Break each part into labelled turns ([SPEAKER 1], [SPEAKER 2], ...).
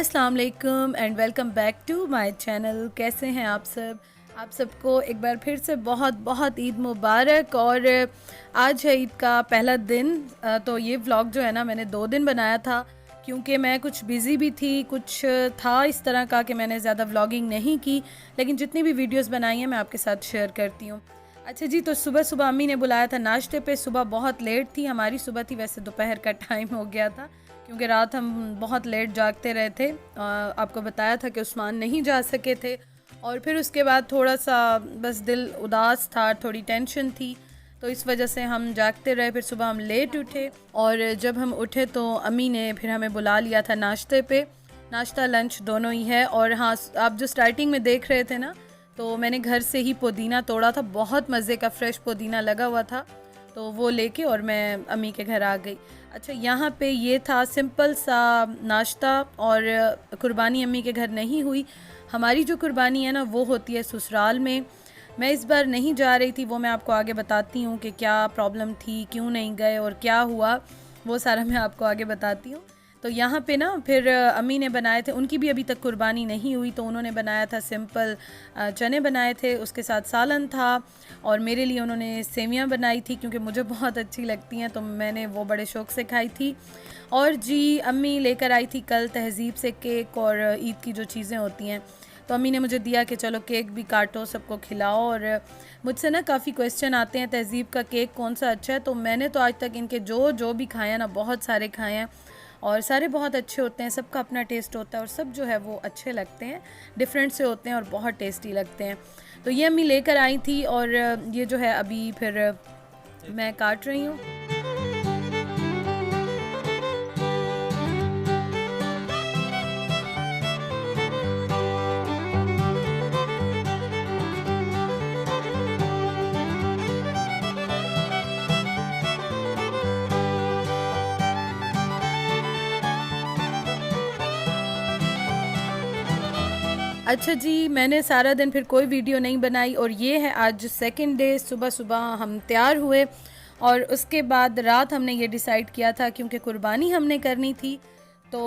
[SPEAKER 1] अस्सलाम वालेकुम and welcome back to my channel. कैसे हैं आप सब? आप सबको एक बार फिर से बहुत बहुत ईद मुबारक। और आज है ईद का पहला दिन। तो ये व्लॉग जो है ना, मैंने 2 दिन बनाया था क्योंकि मैं कुछ बिज़ी भी थी, कुछ था इस तरह का कि मैंने ज़्यादा व्लॉगिंग नहीं की, लेकिन जितनी भी वीडियोस बनाई हैं मैं आपके साथ शेयर करती हूँ। अच्छा जी, तो सुबह सुबह अम्मी ने बुलाया था नाश्ते पे। सुबह बहुत लेट थी, हमारी सुबह थी, वैसे दोपहर का टाइम हो गया था क्योंकि रात हम बहुत लेट जागते रहे थे। आपको बताया था कि उस्मान नहीं जा सके थे, और फिर उसके बाद थोड़ा सा बस दिल उदास था, थोड़ी टेंशन थी, तो इस वजह से हम जागते रहे। फिर सुबह हम लेट उठे, और जब हम उठे तो अम्मी ने फिर हमें बुला लिया था नाश्ते पे। नाश्ता लंच दोनों ही है। और हाँ, आप जो स्टार्टिंग में देख रहे थे ना, तो मैंने घर से ही पुदीना तोड़ा था, बहुत मज़े का फ्रेश पुदीना लगा हुआ था, तो वो लेके और मैं अम्मी के घर आ गई। अच्छा, यहाँ पे ये था सिंपल सा नाश्ता। और कुर्बानी अम्मी के घर नहीं हुई। हमारी जो कुर्बानी है ना, वो होती है ससुराल में। मैं इस बार नहीं जा रही थी, वो मैं आपको आगे बताती हूँ कि क्या प्रॉब्लम थी, क्यों नहीं गए और क्या हुआ, वो सारा मैं आपको आगे बताती हूँ। तो यहाँ पे ना फिर अम्मी ने बनाए थे, उनकी भी अभी तक कुर्बानी नहीं हुई, तो उन्होंने बनाया था सिंपल चने बनाए थे, उसके साथ सालन था, और मेरे लिए उन्होंने सेवियाँ बनाई थी क्योंकि मुझे बहुत अच्छी लगती हैं, तो मैंने वो बड़े शौक़ से खाई थी। और जी, अम्मी लेकर आई थी कल तहज़ीब से केक और ईद की जो चीज़ें होती हैं, तो अम्मी ने मुझे दिया कि चलो केक भी काटो, सबको खिलाओ। और मुझसे ना काफ़ी क्वेश्चन आते हैं तहज़ीब का केक कौन सा अच्छा है, तो मैंने तो आज तक इनके जो जो भी खाए हैं ना, बहुत सारे खाए हैं, और सारे बहुत अच्छे होते हैं। सबका अपना टेस्ट होता है और सब जो है वो अच्छे लगते हैं, डिफरेंट से होते हैं और बहुत टेस्टी लगते हैं। तो ये अम्मी लेकर आई थी, और ये जो है अभी फिर मैं काट रही हूँ। अच्छा जी, मैंने सारा दिन फिर कोई वीडियो नहीं बनाई, और ये है आज सेकंड डे। सुबह सुबह हम तैयार हुए, और उसके बाद रात हमने ये डिसाइड किया था क्योंकि कुर्बानी हमने करनी थी। तो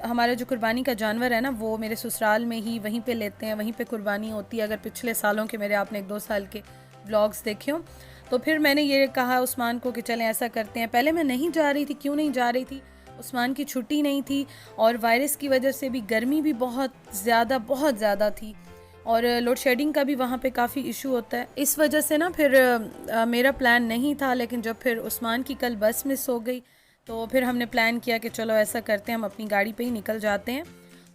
[SPEAKER 1] हमारा जो कुर्बानी का जानवर है ना, वो मेरे ससुराल में ही वहीं पे लेते हैं, वहीं पे कुर्बानी होती है। अगर पिछले सालों के मेरे आपने 1-2 साल के व्लॉग्स देखे हो, तो फिर मैंने ये कहा उस्मान को कि चलें ऐसा करते हैं। पहले मैं नहीं जा रही थी। क्यों नहीं जा रही थी? उस्मान की छुट्टी नहीं थी, और वायरस की वजह से भी गर्मी भी बहुत ज़्यादा थी, और लोड शेडिंग का भी वहाँ पे काफ़ी इशू होता है। इस वजह से ना फिर मेरा प्लान नहीं था, लेकिन जब फिर उस्मान की कल बस मिस हो गई, तो फिर हमने प्लान किया कि चलो ऐसा करते हैं, हम अपनी गाड़ी पे ही निकल जाते हैं।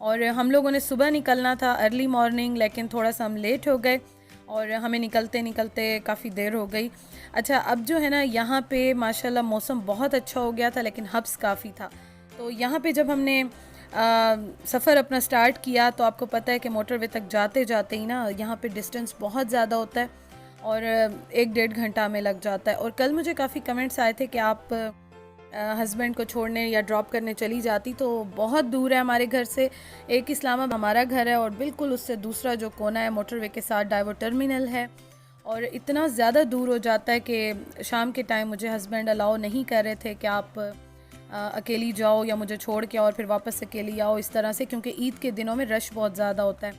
[SPEAKER 1] और हम लोगों ने सुबह निकलना था, अर्ली मॉर्निंग, लेकिन थोड़ा सा हम लेट हो गए, और हमें निकलते निकलते काफ़ी देर हो गई। अच्छा, अब जो है ना, यहाँ पे माशाल्लाह मौसम बहुत अच्छा हो गया था, लेकिन हब्स काफ़ी था। तो यहाँ पे जब हमने सफ़र अपना स्टार्ट किया, तो आपको पता है कि मोटरवे तक जाते जाते ही ना, यहाँ पे डिस्टेंस बहुत ज़्यादा होता है, और 1-1.5 घंटा में लग जाता है। और कल मुझे काफ़ी कमेंट्स आए थे कि आप हस्बैंड को छोड़ने या ड्रॉप करने चली जाती, तो बहुत दूर है हमारे घर से। एक इस्लामाबाद हमारा घर है, और बिल्कुल उससे दूसरा जो कोना है मोटरवे के साथ डाइवर टर्मिनल है, और इतना ज़्यादा दूर हो जाता है कि शाम के टाइम मुझे हस्बैंड अलाउ नहीं कर रहे थे कि आप अकेली जाओ या मुझे छोड़ के और फिर वापस अकेली आओ, इस तरह से, क्योंकि ईद के दिनों में रश बहुत ज़्यादा होता है।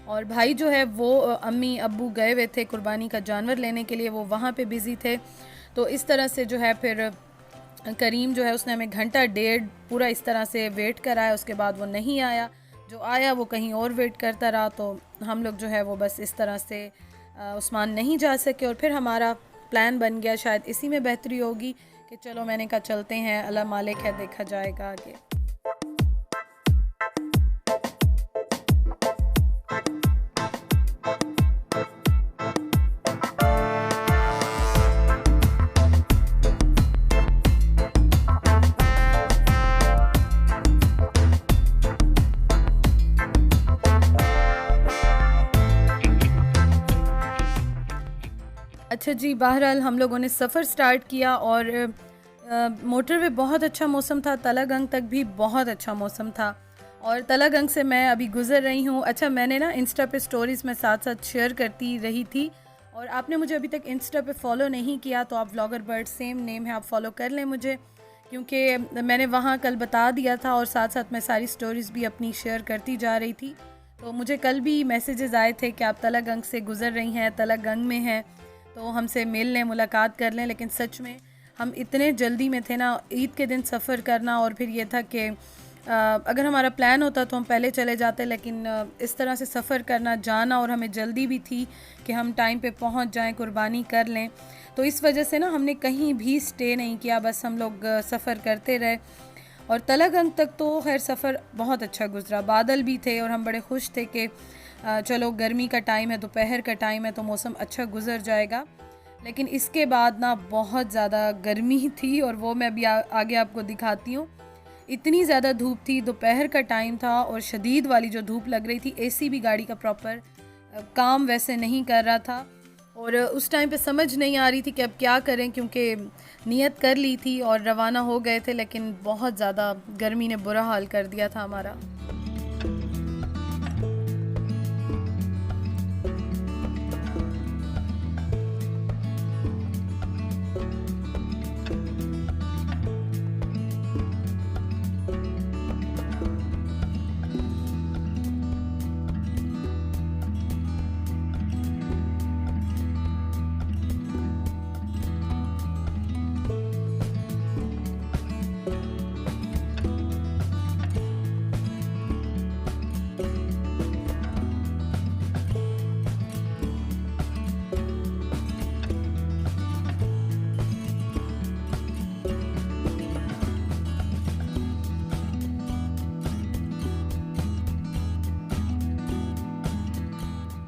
[SPEAKER 1] और भाई जो है वो अम्मी अब्बू गए हुए थे कुर्बानी का जानवर लेने के लिए, वो वहाँ पे बिज़ी थे। तो इस तरह से जो है फिर करीम जो है उसने हमें घंटा डेढ़ पूरा इस तरह से वेट कराया, उसके बाद वो नहीं आया। जो आया वो कहीं और वेट करता रहा, तो हम लोग जो है वो बस इस तरह से उस्मान नहीं जा सके। और फिर हमारा प्लान बन गया, शायद इसी में बेहतरी होगी, कि चलो मैंने कहा चलते हैं, अल्लाह मालिक है, देखा जाएगा आगे। अच्छा जी, बहरहाल हम लोगों ने सफ़र स्टार्ट किया, और मोटरवे बहुत अच्छा मौसम था, तलागंग तक भी बहुत अच्छा मौसम था, और तलागंग से मैं अभी गुज़र रही हूँ। अच्छा, मैंने ना इंस्टा पे स्टोरीज़ में साथ साथ शेयर करती रही थी, और आपने मुझे अभी तक इंस्टा पे फॉलो नहीं किया, तो आप व्लॉगर बर्ड, सेम नेम है, आप फॉलो कर लें मुझे, क्योंकि मैंने वहाँ कल बता दिया था और साथ साथ मैं सारी स्टोरीज़ भी अपनी शेयर करती जा रही थी। तो मुझे कल भी मैसेजेस आए थे कि आप तलगंग से गुज़र रही हैं, तलगंग में हैं, तो हमसे मिल लें, मुलाकात कर लें। लेकिन सच में हम इतने जल्दी में थे ना, ईद के दिन सफ़र करना, और फिर ये था कि अगर हमारा प्लान होता तो हम पहले चले जाते, लेकिन इस तरह से सफ़र करना, जाना, और हमें जल्दी भी थी कि हम टाइम पे पहुंच जाएं, कुर्बानी कर लें। तो इस वजह से ना हमने कहीं भी स्टे नहीं किया, बस हम लोग सफ़र करते रहे। और तलगंग तक तो खैर सफ़र बहुत अच्छा गुजरा, बादल भी थे और हम बड़े खुश थे कि चलो गर्मी का टाइम है, दोपहर का टाइम है, तो मौसम अच्छा गुजर जाएगा। लेकिन इसके बाद ना बहुत ज़्यादा गर्मी थी, और वो मैं अभी आगे आपको दिखाती हूँ। इतनी ज़्यादा धूप थी, दोपहर का टाइम था और शदीद वाली जो धूप लग रही थी, एसी भी गाड़ी का प्रॉपर काम वैसे नहीं कर रहा था। और उस टाइम पे समझ नहीं आ रही थी कि अब क्या करें, क्योंकि नियत कर ली थी और रवाना हो गए थे, लेकिन बहुत ज़्यादा गर्मी ने बुरा हाल कर दिया था हमारा।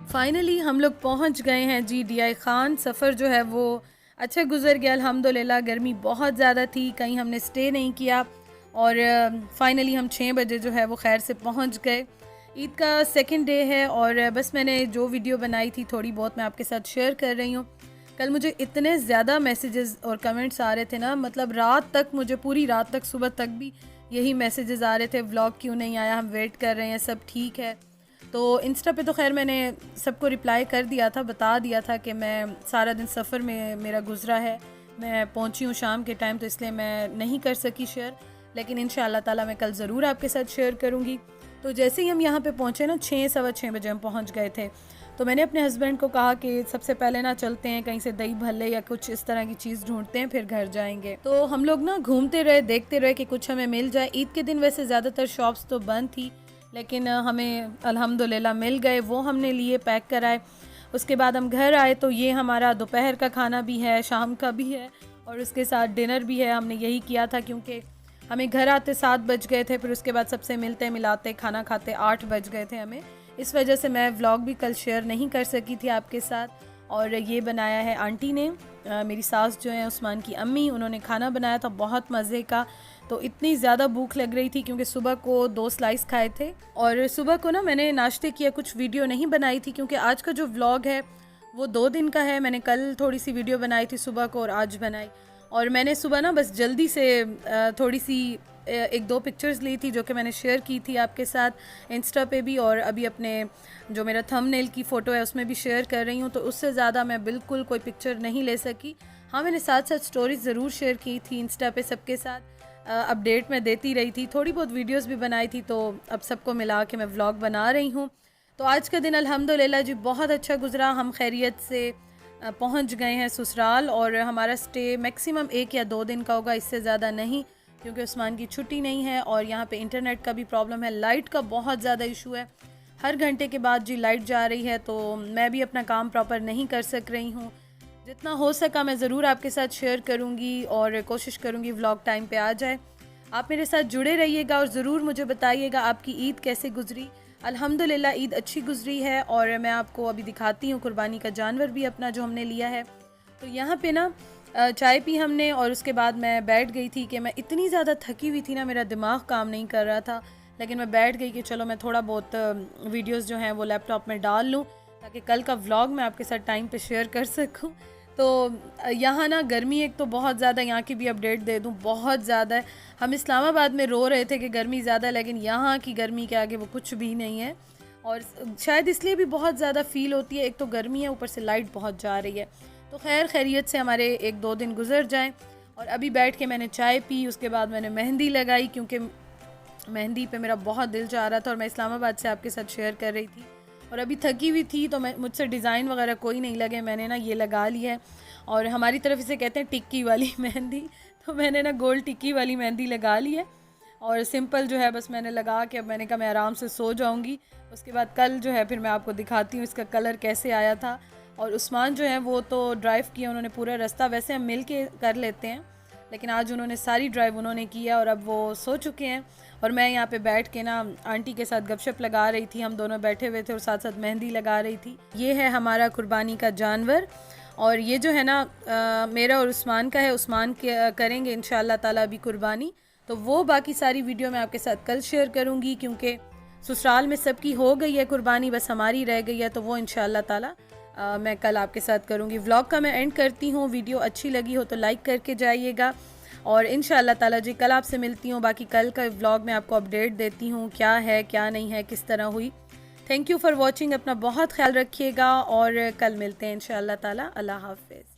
[SPEAKER 1] फाइनली हम लोग पहुंच गए हैं जी DI खान। सफ़र जो है वो अच्छा गुजर गया अल्हम्दुलिल्लाह। गर्मी बहुत ज़्यादा थी, कहीं हमने स्टे नहीं किया, और फाइनली हम 6 बजे जो है वो खैर से पहुंच गए। ईद का सेकंड डे है, और बस मैंने जो वीडियो बनाई थी थोड़ी बहुत मैं आपके साथ शेयर कर रही हूँ। कल मुझे इतने ज़्यादा मैसेजेस और कमेंट्स आ रहे थे ना, मतलब रात तक, मुझे पूरी रात तक, सुबह तक भी यही मैसेजेस आ रहे थे, व्लॉग क्यों नहीं आया, हम वेट कर रहे हैं, सब ठीक है। तो इंस्टा पे तो खैर मैंने सबको रिप्लाई कर दिया था, बता दिया था कि मैं सारा दिन सफ़र में मेरा गुजरा है, मैं पहुंची हूँ शाम के टाइम, तो इसलिए मैं नहीं कर सकी शेयर। लेकिन इंशाअल्लाह ताला मैं कल ज़रूर आपके साथ शेयर करूँगी। तो जैसे ही हम यहाँ पे पहुँचे ना, 6 सवा 6 बजे हम पहुँच गए थे, तो मैंने अपने हस्बैंड को कहा कि सबसे पहले ना चलते हैं कहीं से दही भल्ले या कुछ इस तरह की चीज़ ढूंढते हैं, फिर घर जाएंगे। तो हम लोग ना घूमते रहे, देखते रहे कि कुछ हमें मिल जाए। ईद के दिन वैसे ज़्यादातर शॉप्स तो बंद थी, लेकिन हमें अल्हम्दुलिल्लाह मिल गए, वो हमने लिए, पैक कराए। उसके बाद हम घर आए, तो ये हमारा दोपहर का खाना भी है, शाम का भी है, और उसके साथ डिनर भी है। हमने यही किया था क्योंकि हमें घर आते 7 बज गए थे, फिर उसके बाद सबसे मिलते मिलाते खाना खाते 8 बज गए थे हमें। इस वजह से मैं व्लॉग भी कल शेयर नहीं कर सकी थी आपके साथ। और ये बनाया है आंटी ने, मेरी सास जो है उस्मान की अम्मी, उन्होंने खाना बनाया था बहुत मज़े का। तो इतनी ज़्यादा भूख लग रही थी क्योंकि सुबह को 2 स्लाइस खाए थे, और सुबह को ना मैंने नाश्ते किया, कुछ वीडियो नहीं बनाई थी क्योंकि आज का जो व्लॉग है वो 2 दिन का है। मैंने कल थोड़ी सी वीडियो बनाई थी सुबह को और आज बनाई, और मैंने सुबह ना बस जल्दी से थोड़ी सी 1-2 पिक्चर्स ली थी जो कि मैंने शेयर की थी आपके साथ इंस्टा पे भी, और अभी अपने जो मेरा थंबनेल की फ़ोटो है उसमें भी शेयर कर रही हूँ। तो उससे ज़्यादा मैं बिल्कुल कोई पिक्चर नहीं ले सकी। हाँ, मैंने साथ साथ स्टोरीज ज़रूर शेयर की थी इंस्टा पे, सबके साथ अपडेट मैं देती रही थी, थोड़ी बहुत वीडियोस भी बनाई थी। तो अब सबको मिला के मैं व्लॉग बना रही हूँ। तो आज का दिन अल्हम्दुलिल्लाह जी बहुत अच्छा गुजरा। हम खैरियत से पहुँच गए हैं ससुराल, और हमारा स्टे मैक्सिमम 1 या 2 दिन का होगा, इससे ज़्यादा नहीं, क्योंकि उस्मान की छुट्टी नहीं है और यहाँ पे इंटरनेट का भी प्रॉब्लम है, लाइट का बहुत ज़्यादा इशू है। हर घंटे के बाद जी लाइट जा रही है, तो मैं भी अपना काम प्रॉपर नहीं कर सक रही हूँ। जितना हो सका मैं ज़रूर आपके साथ शेयर करूँगी और कोशिश करूँगी व्लॉग टाइम पे आ जाए। आप मेरे साथ जुड़े रहिएगा और ज़रूर मुझे बताइएगा आपकी ईद कैसे गुजरी। अल्हम्दुलिल्लाह ईद अच्छी गुजरी है, और मैं आपको अभी दिखाती हूँ कुर्बानी का जानवर भी अपना जो हमने लिया है। तो यहाँ पे ना चाय पी हमने, और उसके बाद मैं बैठ गई थी कि मैं इतनी ज़्यादा थकी हुई थी ना, मेरा दिमाग काम नहीं कर रहा था। लेकिन मैं बैठ गई कि चलो मैं थोड़ा बहुत वीडियोस जो हैं वो लैपटॉप में डाल लूँ, ताकि कल का व्लॉग मैं आपके साथ टाइम पे शेयर कर सकूँ। तो यहाँ ना गर्मी एक तो बहुत ज़्यादा, यहाँ की भी अपडेट दे दूँ, बहुत ज़्यादा है। हम इस्लामाबाद में रो रहे थे कि गर्मी ज़्यादा, लेकिन यहाँ की गर्मी के आगे वो कुछ भी नहीं है, और शायद इसलिए भी बहुत ज़्यादा फ़ील होती है। एक तो गर्मी है, ऊपर से लाइट बहुत जा रही है। तो खैर खैरियत से हमारे 1-2 दिन गुजर जाएं, और अभी बैठ के मैंने चाय पी, उसके बाद मैंने मेहंदी लगाई क्योंकि मेहंदी पे मेरा बहुत दिल चाह रहा था और मैं इस्लामाबाद से आपके साथ शेयर कर रही थी। और अभी थकी हुई थी तो मुझसे डिज़ाइन वगैरह कोई नहीं लगे, मैंने ना ये लगा ली है। और हमारी तरफ इसे कहते हैं टिक्की वाली मेहंदी, तो मैंने ना गोल टिक्की वाली मेहंदी लगा ली है। और सिंपल जो है बस मैंने लगा के अब मैंने कहा मैं आराम से सो जाऊंगी। उसके बाद कल जो है फिर मैं आपको दिखाती हूँ इसका कलर कैसे आया था। और उस्मान जो है वो तो ड्राइव किया उन्होंने पूरा रास्ता, वैसे हम मिल के कर लेते हैं लेकिन आज उन्होंने सारी ड्राइव उन्होंने किया और अब वो सो चुके हैं। और मैं यहाँ पे बैठ के ना आंटी के साथ गपशप लगा रही थी, हम दोनों बैठे हुए थे और साथ साथ मेहंदी लगा रही थी। ये है हमारा कुर्बानी का जानवर और ये जो है ना मेरा और उस्मान का है। उस्मान के करेंगे इंशाल्लाह ताला अभी कुर्बानी, तो वो बाकी सारी वीडियो मैं आपके साथ कल शेयर करूँगी क्योंकि ससुराल में सबकी हो गई है कुर्बानी, बस हमारी रह गई है, तो वो इंशाल्लाह ताला मैं कल आपके साथ करूँगी। व्लॉग का मैं एंड करती हूँ, वीडियो अच्छी लगी हो तो लाइक करके जाइएगा और इंशाल्लाह ताला जी कल आपसे मिलती हूँ। बाकी कल का व्लॉग मैं आपको अपडेट देती हूँ क्या है क्या नहीं है, किस तरह हुई। थैंक यू फॉर वॉचिंग, अपना बहुत ख्याल रखिएगा और कल मिलते हैं इंशाल्लाह ताला। अल्लाह हाफ़िज़।